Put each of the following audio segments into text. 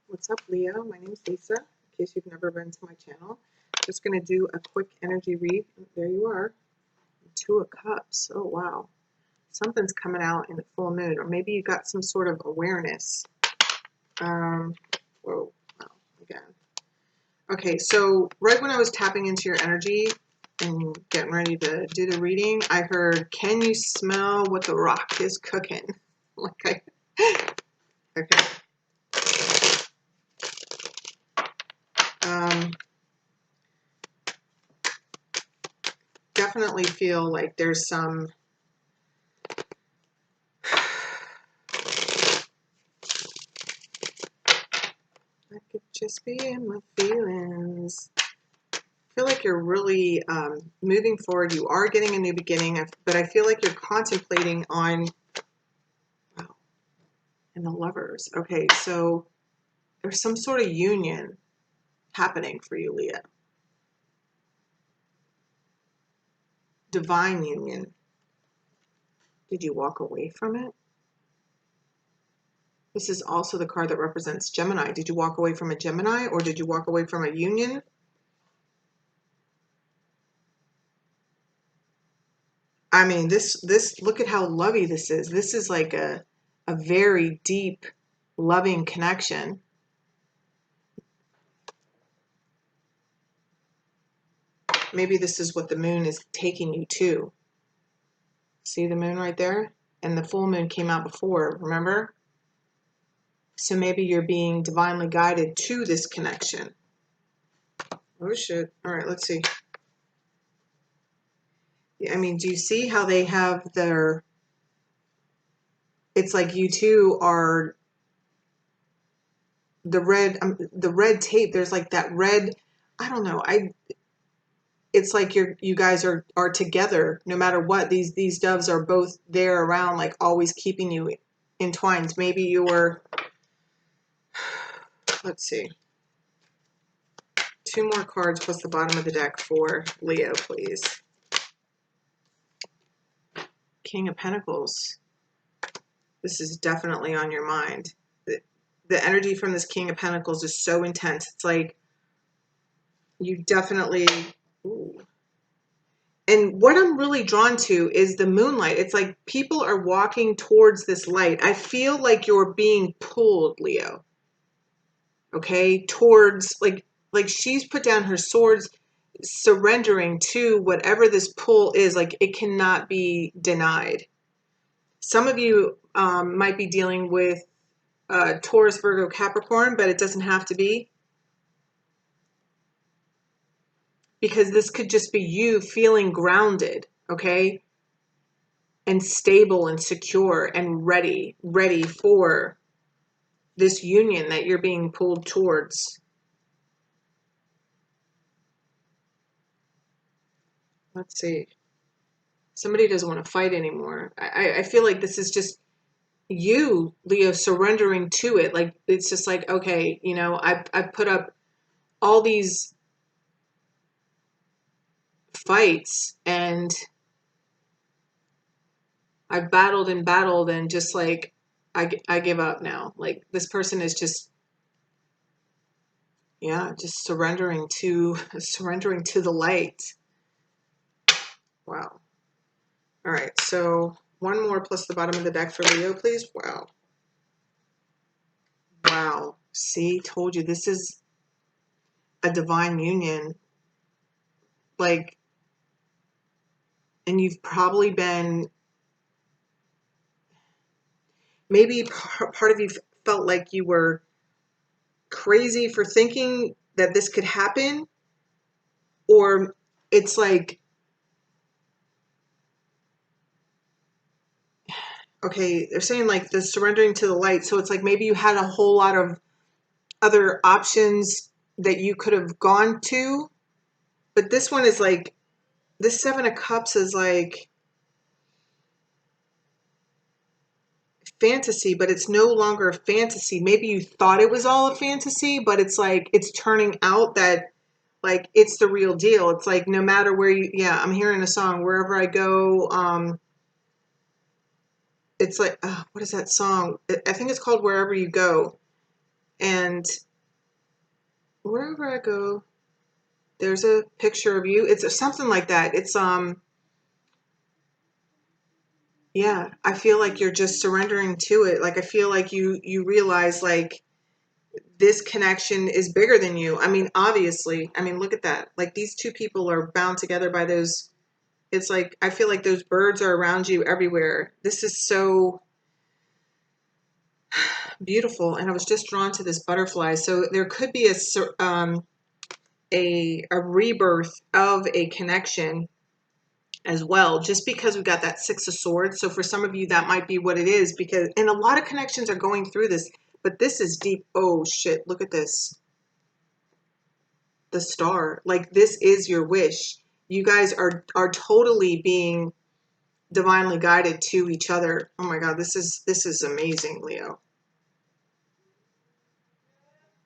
What's up, Leo? My name is Lisa, in case you've never been to my channel. Just going to do a quick energy read. There you are. Two of Cups. Oh, wow. Something's coming out in the full moon, or maybe you got some sort of awareness. Whoa. Wow. Again. Okay, so right when I was tapping into your energy and getting ready to do the reading, I heard, "Can you smell what the rock is cooking?" Okay. Definitely feel like there's some I could just be in my feelings. I feel like you're really moving forward. You are getting a new beginning, but I feel like you're contemplating on, wow, and the Lovers. Okay, so there's some sort of union happening for you, Leah. Divine union. Did you walk away from it? This is also the card that represents Gemini. Did you walk away from a Gemini, or did you walk away from a union? I mean, this look at how lovey this is. This is like a very deep, loving connection. Maybe this is what the moon is taking you to. See the moon right there? And the full moon came out before, remember? So maybe you're being divinely guided to this connection. Oh shit. All right, let's see. I mean, do you see how they have their, it's like you two are the red tape. There's like that red, I don't know. It's like you guys are together no matter what. These doves are both there around, like always keeping you entwined. Maybe you're, let's see, two more cards plus the bottom of the deck for Leo, please. King of Pentacles. This is definitely on your mind. The energy from this King of Pentacles is so intense. It's like you definitely, ooh. And what I'm really drawn to is the moonlight. It's like people are walking towards this light. I feel like you're being pulled, Leo. Okay, towards like she's put down her swords, surrendering to whatever this pull is. Like it cannot be denied. Some of you might be dealing with Taurus, Virgo, Capricorn, but it doesn't have to be, because this could just be you feeling grounded, okay, and stable and secure and ready for this union that you're being pulled towards. Let's see. Somebody doesn't want to fight anymore. I feel like this is just you, Leo, surrendering to it. Like it's just like, okay, you know, I put up all these fights and I've battled and just like I give up now. Like this person is just, yeah, just surrendering to the light. Wow. All right, so one more plus the bottom of the deck for Leo, please. Wow. Wow. See, told you this is a divine union. Like, and you've probably been, maybe part of you felt like you were crazy for thinking that this could happen, or it's like, okay, they're saying like the surrendering to the light. So it's like maybe you had a whole lot of other options that you could have gone to, but this one is like, this Seven of Cups is like fantasy, but it's no longer a fantasy. Maybe you thought it was all a fantasy, but it's like it's turning out that like it's the real deal. It's like no matter where you, yeah, I'm hearing a song wherever I go. It's like, what is that song? I think it's called Wherever You Go. And wherever I go, there's a picture of you. It's something like that. It's yeah, I feel like you're just surrendering to it. Like I feel like you realize like this connection is bigger than you. I mean, obviously. I mean, look at that. Like these two people are bound together by those. It's like I feel like those birds are around you everywhere. This is so beautiful, and I was just drawn to this butterfly. So there could be a rebirth of a connection as well, just because we've got that Six of Swords. So for some of you, that might be what it is, because, and a lot of connections are going through this, but this is deep. Oh shit, look at this. The star. Like this is your wish. You guys are totally being divinely guided to each other. Oh my God, this is amazing, Leo.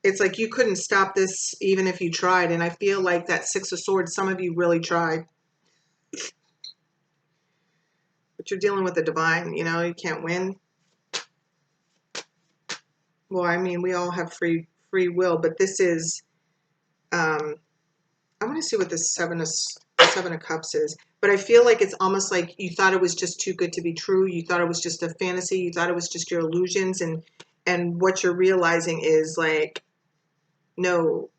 It's like you couldn't stop this even if you tried. And I feel like that Six of Swords, some of you really tried. But you're dealing with the divine, you know, you can't win. Well, I mean, we all have free will, but this is I want to see what this Seven of Cups is. But I feel like it's almost like you thought it was just too good to be true. You thought it was just a fantasy. You thought it was just your illusions, and what you're realizing is like, no,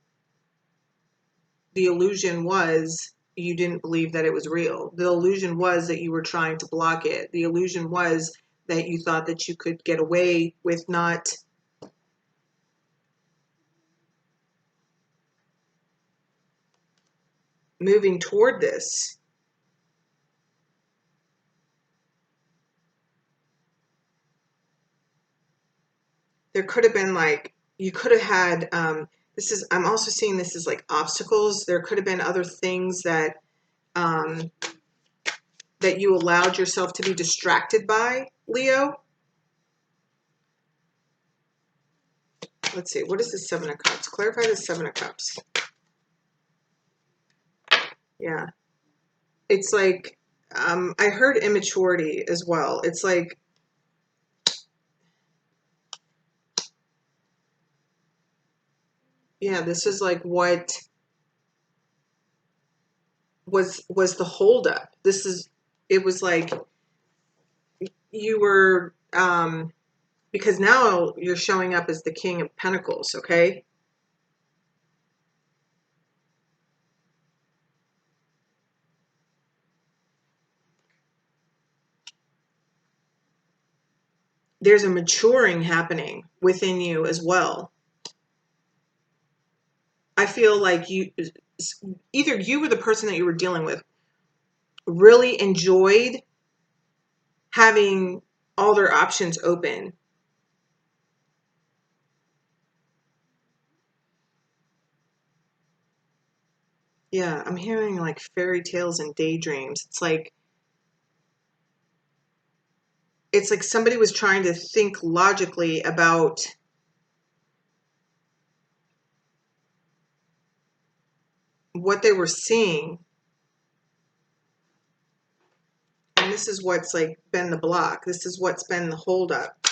the illusion was you didn't believe that it was real. The illusion was that you were trying to block it. The illusion was that you thought that you could get away with not moving toward this. There could have been like, you could have had, this is, I'm also seeing this as like obstacles. There could have been other things um, that you allowed yourself to be distracted by, Leo. Let's see, what is the Seven of Cups? Clarify the Seven of Cups. Yeah. It's like, I heard immaturity as well. It's like, yeah, this is like what was the holdup. This is, it was like you were, because now you're showing up as the King of Pentacles, okay? There's a maturing happening within you as well. I feel like you, either you or the person that you were dealing with really enjoyed having all their options open. Yeah, I'm hearing like fairy tales and daydreams. It's like somebody was trying to think logically about what they were seeing. And this is what's like been the block. This is what's been the holdup.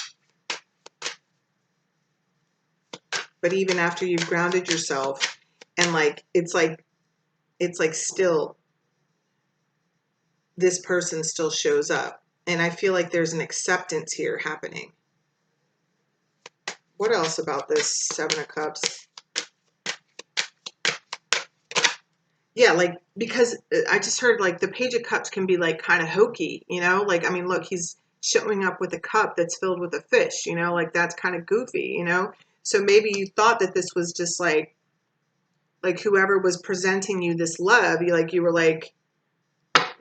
But even after you've grounded yourself and it's like still this person still shows up. And I feel like there's an acceptance here happening. What else about this Seven of Cups? Yeah, like, because I just heard like the Page of Cups can be like kind of hokey, you know? Like, I mean, look, he's showing up with a cup that's filled with a fish, you know? Like, that's kind of goofy, you know? So maybe you thought that this was just like whoever was presenting you this love, you were like,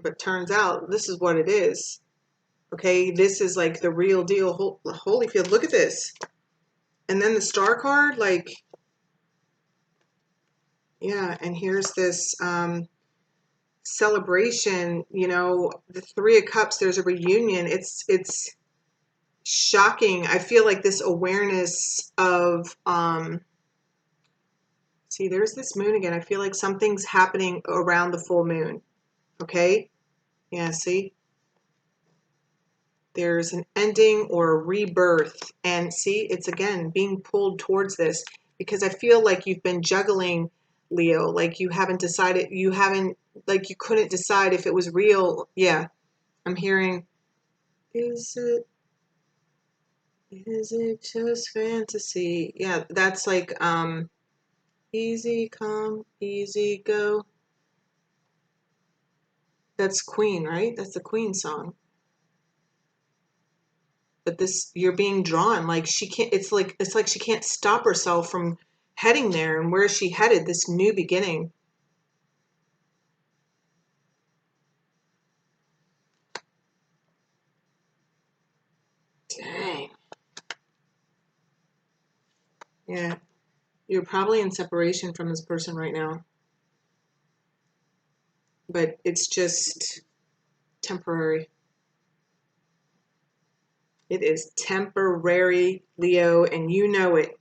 but turns out this is what it is. Okay, this is like the real deal. Holyfield, look at this. And then the star card, like, yeah, and here's this celebration, you know, the Three of Cups, there's a reunion. It's shocking. I feel like this awareness of see, there's this moon again. I feel like something's happening around the full moon. Okay? Yeah, see? There's an ending or a rebirth. And see, it's again being pulled towards this because I feel like you've been juggling, Leo. Like you haven't decided, like you couldn't decide if it was real. Yeah, I'm hearing, is it just fantasy? Yeah, that's like, easy come, easy go. That's Queen, right? That's the Queen song. But this, you're being drawn, like she can't, it's like she can't stop herself from heading there. And where is she headed? This new beginning. Dang. Yeah, you're probably in separation from this person right now, but it's just temporary. It is temporary, Leo, and you know it.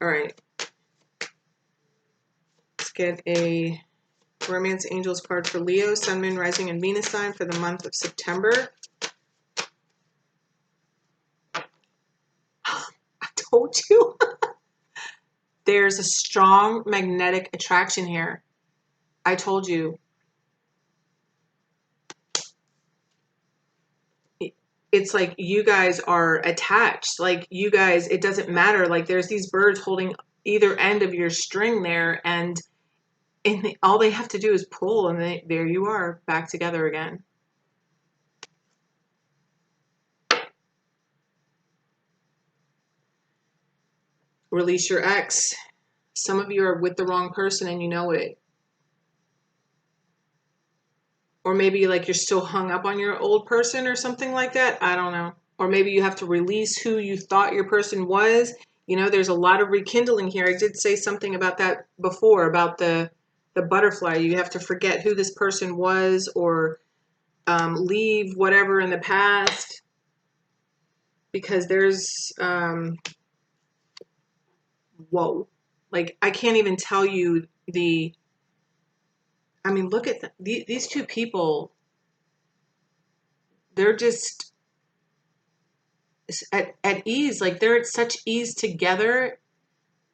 All right, let's get a Romance Angels card for Leo, Sun, Moon, Rising, and Venus sign for the month of September. I told you. There's a strong magnetic attraction here. I told you. It's like you guys are attached. Like you guys, it doesn't matter. Like there's these birds holding either end of your string there, and all they have to do is pull, and there you are, back together again. Release your ex. Some of you are with the wrong person and you know it. Or maybe like you're still hung up on your old person or something like that. I don't know. Or maybe you have to release who you thought your person was. You know, there's a lot of rekindling here. I did say something about that before, about the butterfly. You have to forget who this person was, or leave whatever in the past, because there's whoa, like I can't even tell you I mean, look at these two people. They're just at ease. Like they're at such ease together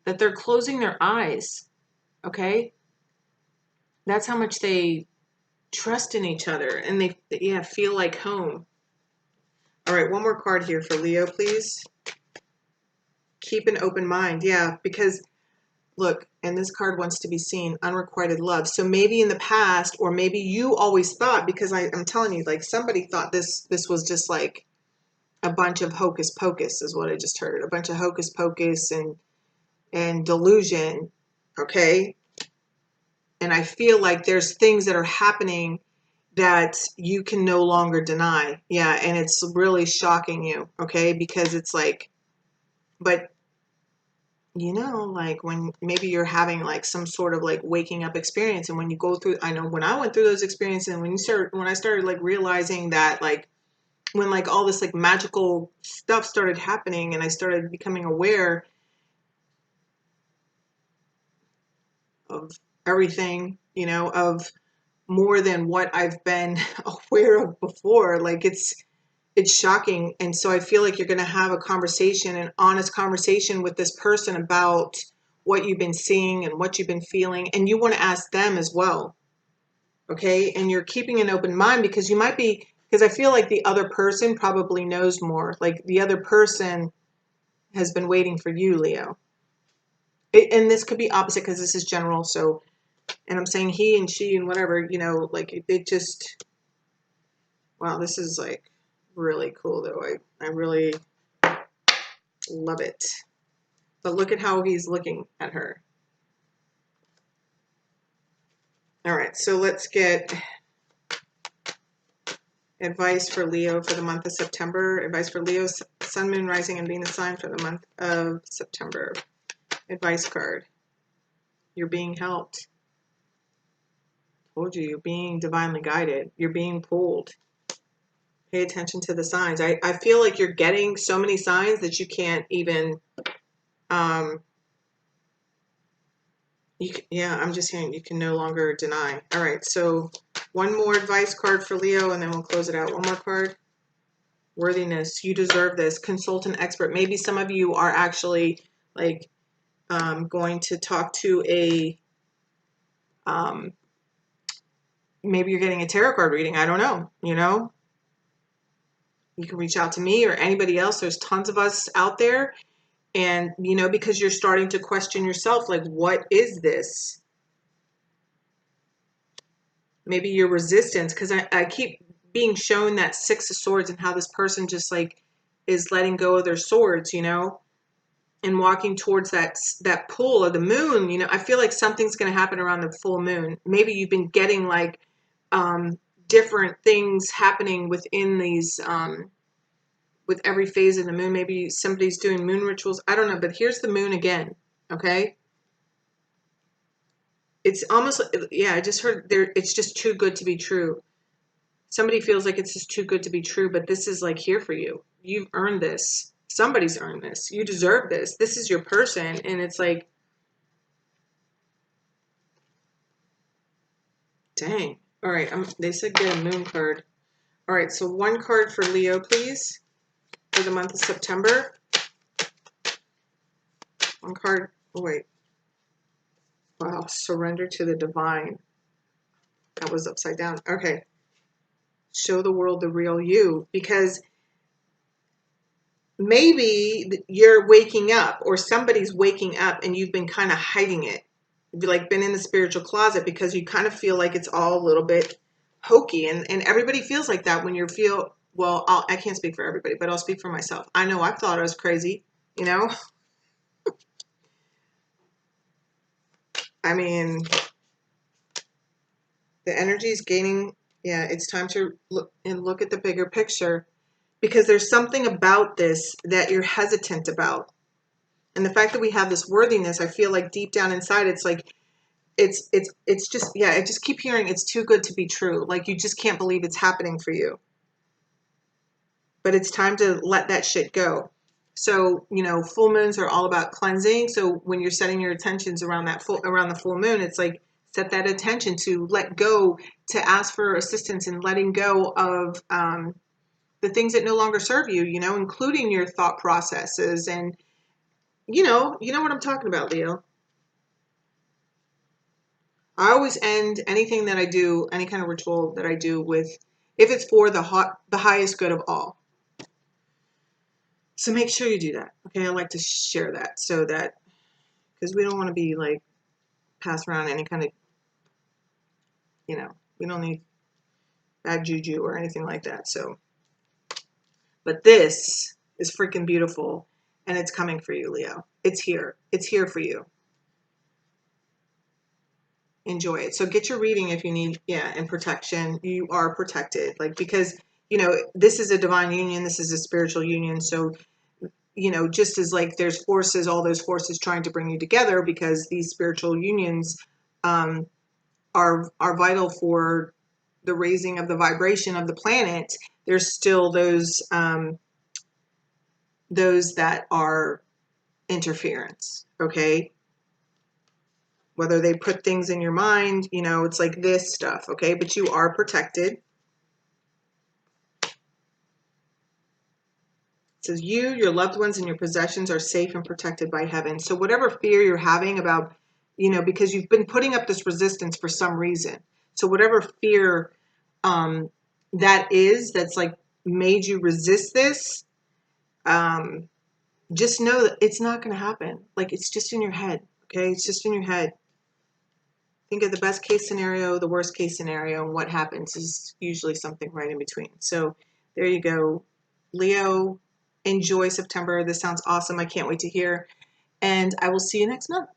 that they're closing their eyes. Okay, that's how much they trust in each other, and they, yeah, feel like home. All right, one more card here for Leo, please. Keep an open mind. Yeah, because look, and this card wants to be seen, unrequited love. So maybe in the past, or maybe you always thought, because I'm telling you, like somebody thought this was just like a bunch of hocus pocus, is what I just heard. A bunch of hocus pocus and delusion. Okay. And I feel like there's things that are happening that you can no longer deny. Yeah. And it's really shocking you. Okay. Because it's like, but you know, like when maybe you're having like some sort of like waking up experience, and when you go through, I know when I went through those experiences, and when I started like realizing that, like when like all this like magical stuff started happening and I started becoming aware of everything, you know, of more than what I've been aware of before, like it's shocking. And so I feel like you're going to have a conversation, an honest conversation with this person about what you've been seeing and what you've been feeling. And you want to ask them as well. Okay. And you're keeping an open mind because you might be, because I feel like the other person probably knows more. Like the other person has been waiting for you, Leo. And this could be opposite because this is general. So, and I'm saying he and she and whatever, you know, like it just, wow, this is like really cool though. I really love it. But look at how he's looking at her. All right, so let's get advice for Leo for the month of September. Advice for Leo's Sun, Moon, Rising, and Venus sign for the month of September. Advice card. You're being helped. Told you, you're being divinely guided. You're being pulled. Pay attention to the signs. I feel like you're getting so many signs that you can't even Yeah, I'm just saying you can no longer deny. All right, so one more advice card for Leo, and then we'll close it out. One more card. Worthiness. You deserve this. Consultant expert. Maybe some of you are actually like going to talk to a maybe you're getting a tarot card reading. I don't know. You can reach out to me or anybody else. There's tons of us out there. And, because you're starting to question yourself, like, what is this? Maybe your resistance, because I keep being shown that Six of Swords and how this person just like is letting go of their swords, and walking towards that pull of the moon. I feel like something's going to happen around the full moon. Maybe you've been getting like different things happening within these with every phase of the moon. Maybe somebody's doing moon rituals. I don't know, but here's the moon again. Okay. It's almost, yeah, I just heard there, it's just too good to be true. Somebody feels like it's just too good to be true, but this is like here for you. You've earned this. Somebody's earned this. You deserve this. This is your person. And it's like, dang. All right. They said get a moon card. All right. So one card for Leo, please, for the month of September. One card. Oh, wait. Wow. Surrender to the divine. That was upside down. Okay. Show the world the real you, because maybe you're waking up or somebody's waking up and you've been kind of hiding it. You've like been in the spiritual closet because you kind of feel like it's all a little bit hokey, and everybody feels like that when well, I can't speak for everybody, but I'll speak for myself. I know I thought I was crazy, I mean, the energy is gaining. Yeah, it's time to look at the bigger picture, because there's something about this that you're hesitant about. And the fact that we have this worthiness, I feel like deep down inside, it's like, it's just, yeah, I just keep hearing it's too good to be true. Like you just can't believe it's happening for you. But it's time to let that shit go. So, full moons are all about cleansing. So when you're setting your intentions around the full moon, it's like set that intention to let go, to ask for assistance and letting go of the things that no longer serve you, including your thought processes. And you know what I'm talking about, Leo. I always end anything that I do, any kind of ritual that I do, with, if it's for the highest good of all. So make sure you do that. Okay, I like to share that, so that, because we don't want to be like pass around any kind of, we don't need bad juju or anything like that. So, but this is freaking beautiful, and it's coming for you, Leo. It's here. It's here for you. Enjoy it. So get your reading if you need, and protection. You are protected, like, because this is a divine union. This is a spiritual union. So just as like there's forces, all those forces trying to bring you together, because these spiritual unions are vital for the raising of the vibration of the planet. There's still those that are interference. Okay, whether they put things in your mind, it's like this stuff. Okay, but you are protected. It says your loved ones, and your possessions are safe and protected by heaven. So whatever fear you're having about, because you've been putting up this resistance for some reason. So whatever fear that's like made you resist this, just know that it's not going to happen. Like, it's just in your head. Okay, it's just in your head. Think of the best case scenario, the worst case scenario, and what happens is usually something right in between. So there you go, Leo. Enjoy September. This sounds awesome. I can't wait to hear. And I will see you next month.